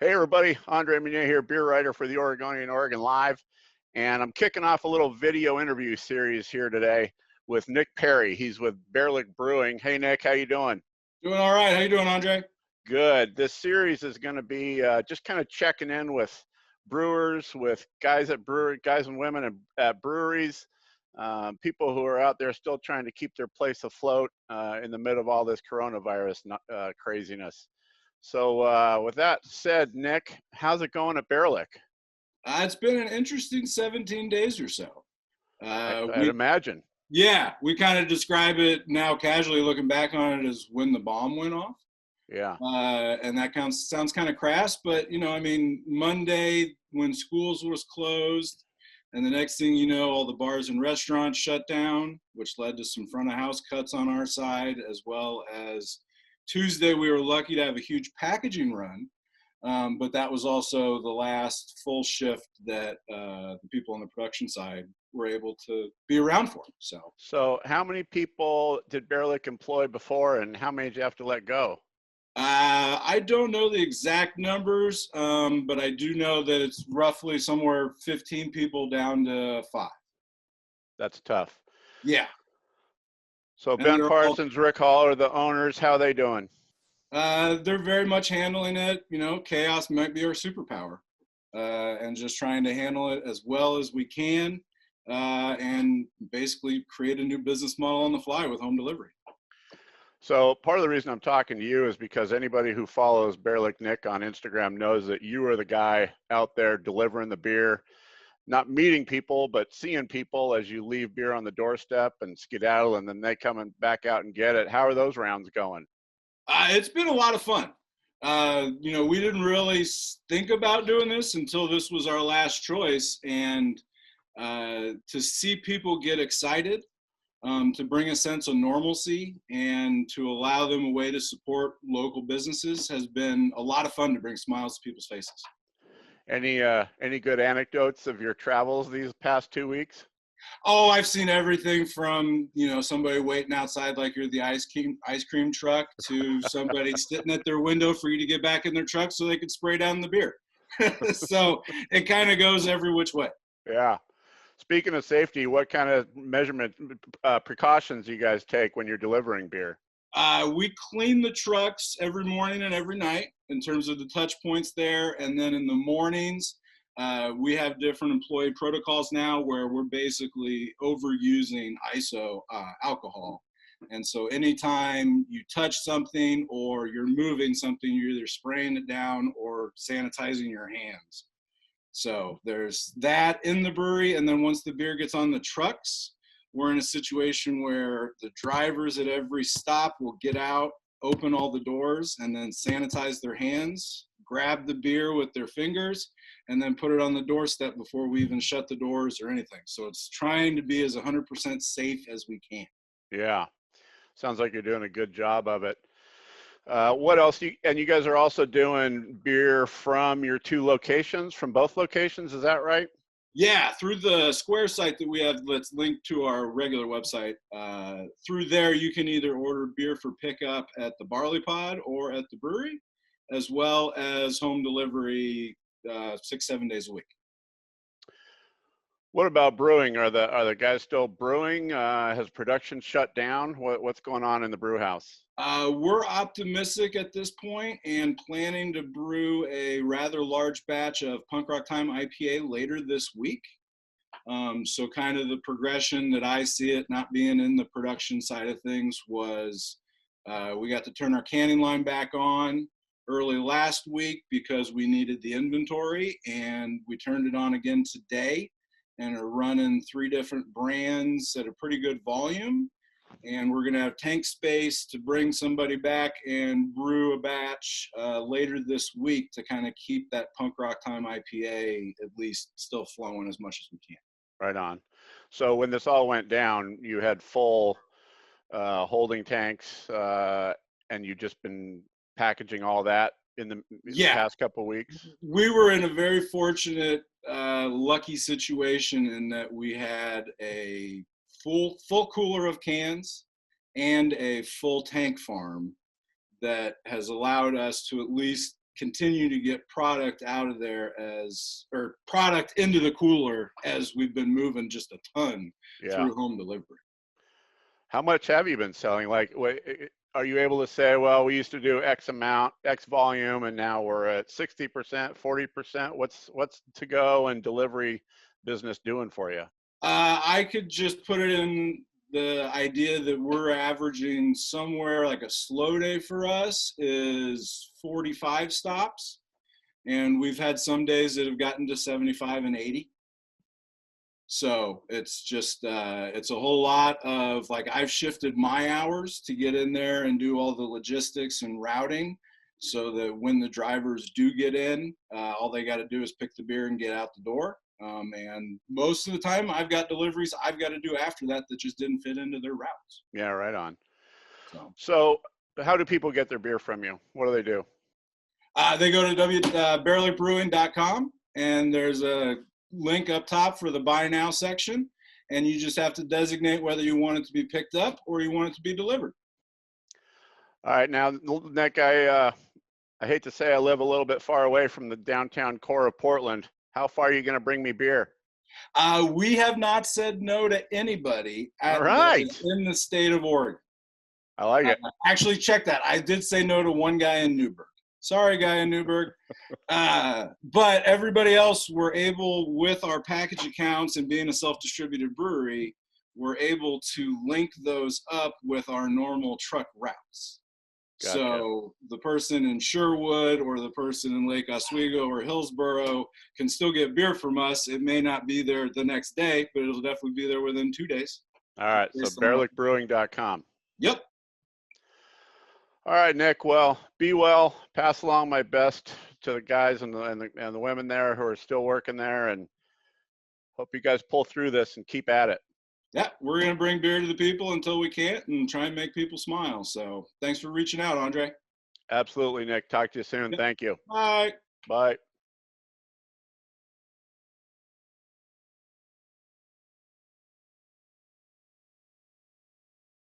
Hey everybody, Andre Meunier here, beer writer for the Oregonian Oregon Live, and I'm kicking off a little video interview series here today with Nick Perry. He's with Baerlic Brewing. Hey Nick, how you doing? Doing all right. How you doing, Andre? Good. This series is going to be just kind of checking in with brewers, with guys at brewery, guys and women at breweries, people who are out there still trying to keep their place afloat in the middle of all this coronavirus craziness. So with that said, Nick, how's it going at Baerlic? It's been an interesting 17 days or so. Uh, I'd we, imagine. yeah, we kind of describe it now casually looking back on it as when the bomb went off. Yeah. And that sounds kind of crass, but Monday when schools was closed, and the next thing you know, all the bars and restaurants shut down, which led to some front of house cuts on our side, as well as Tuesday we were lucky to have a huge packaging run. But that was also the last full shift that the people on the production side were able to be around for. So how many people did Baerlic employ before, and how many did you have to let go? I don't know the exact numbers, but I do know that it's roughly somewhere 15 people down to 5. That's tough. Yeah. So And Ben they're all, Parsons, Rick Hall are the owners. How are they doing? they're very much handling it. Chaos might be our superpower, and just trying to handle it as well as we can, and basically create a new business model on the fly with home delivery. So part of the reason I'm talking to you is because anybody who follows Baerlic Nick on Instagram knows that you are the guy out there delivering the beer, not meeting people, but seeing people as you leave beer on the doorstep and skedaddle, and then they come and back out and get it. How are those rounds going? It's been a lot of fun. We didn't really think about doing this until this was our last choice, and to see people get excited, to bring a sense of normalcy and to allow them a way to support local businesses has been a lot of fun to bring smiles to people's faces. Any good anecdotes of your travels these past 2 weeks? Oh, I've seen everything from, somebody waiting outside like you're the ice cream truck to somebody sitting at their window for you to get back in their truck so they could spray down the beer. So it kind of goes every which way. Yeah. Speaking of safety, what kind of precautions do you guys take when you're delivering beer? We clean the trucks every morning and every night in terms of the touch points there. And then in the mornings, we have different employee protocols now where we're basically overusing ISO alcohol. And so anytime you touch something or you're moving something, you're either spraying it down or sanitizing your hands. So there's that in the brewery. And then once the beer gets on the trucks, we're in a situation where the drivers at every stop will get out, open all the doors, and then sanitize their hands, grab the beer with their fingers, and then put it on the doorstep before we even shut the doors or anything. So it's trying to be as 100% safe as we can. Yeah. Sounds like you're doing a good job of it. What else? And you guys are also doing beer from your two locations, from both locations, is that right? Yeah, through the Square site that we have that's linked to our regular website. Through there, you can either order beer for pickup at the Barley Pod or at the brewery, as well as home delivery 6-7 days a week. What about brewing? Are the guys still brewing? Has production shut down? What's going on in the brew house? We're optimistic at this point and planning to brew a rather large batch of Punk Rock Time IPA later this week. So kind of the progression that I see it, not being in the production side of things, was we got to turn our canning line back on early last week because we needed the inventory, and we turned it on again today and are running 3 different brands at a pretty good volume. And we're going to have tank space to bring somebody back and brew a batch later this week to kind of keep that Punk Rock Time IPA at least still flowing as much as we can. Right on. So when this all went down, you had full holding tanks, and you just been packaging all that in the past couple of weeks? We were in a very fortunate, lucky situation in that we had a full cooler of cans and a full tank farm that has allowed us to at least continue to get product out of there or product into the cooler as we've been moving just a ton Yeah. through home delivery. How much have you been selling? Like, are you able to say, well, we used to do X amount, X volume, and now we're at 60%, 40%? What's to go and delivery business doing for you? I could just put it in the idea that we're averaging somewhere like a slow day for us is 45 stops. And we've had some days that have gotten to 75 and 80. So it's just, it's a whole lot of like, I've shifted my hours to get in there and do all the logistics and routing so that when the drivers do get in, all they got to do is pick the beer and get out the door. And most of the time I've got deliveries I've got to do after that just didn't fit into their routes. Yeah, right on. So How do people get their beer from you? What do they do? they go to baerlicbrewing.com and there's a link up top for the buy now section. And you just have to designate whether you want it to be picked up or you want it to be delivered. All right. Now, Nick, I hate to say I live a little bit far away from the downtown core of Portland. How far are you going to bring me beer? We have not said no to anybody All right. in the state of Oregon. I like it. Actually, check that. I did say no to one guy in Newburgh. Sorry, guy in Newburgh. But everybody else, we're able, with our package accounts and being a self-distributed brewery, we're able to link those up with our normal truck routes. Gotcha. So the person in Sherwood or the person in Lake Oswego or Hillsborough can still get beer from us. It may not be there the next day, but it'll definitely be there within 2 days. All right. So baerlicbrewing.com. Yep. All right, Nick. Well, be well. Pass along my best to the guys and the women there who are still working there, and hope you guys pull through this and keep at it. Yeah, we're going to bring beer to the people until we can't and try and make people smile. So thanks for reaching out, Andre. Absolutely, Nick. Talk to you soon. Thank you. Bye. Bye.